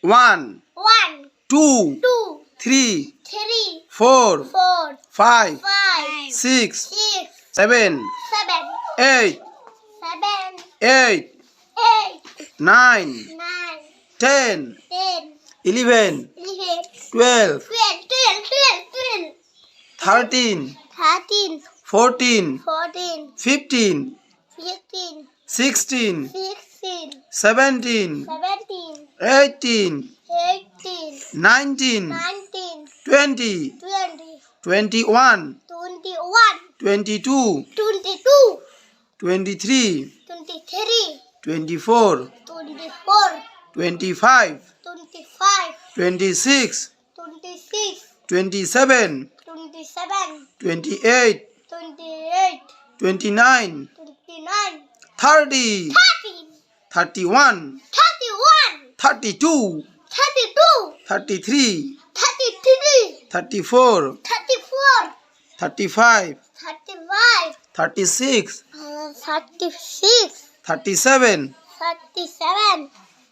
1, 1, 2, 2, 3, 3, 4, 4, 5, 5, 6, 6, 7, 7, 8, 7, 8, 8, 9, 9, 10, 10, 11, 11, 12, 12, 12, 13, 13, 14, 14, 15, 15, 16, 16, 17, 17, 18, 18, 19, 19, 20, 20, 21, 21, 22, 22, 23, 23, 24, 24, 25, 25, 26, 26, 27, 27, 28, 28, 29, 29, 30, 30, 31, 31, 32, 32, 33, 33, 34, 34, 35, 35, 36, 36, 37, 37,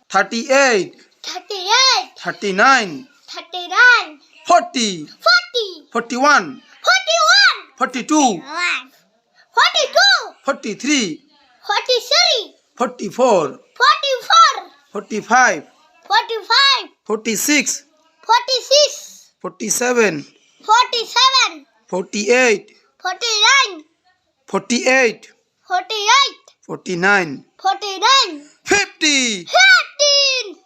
38, 38, 39, 39, 40, 40, 41, 41, 42, 42, 43, 43, 44, 44, 45, 45, 46, 46, 47, 47, 48, 49, 48, 48, 49, 49, 50. 15.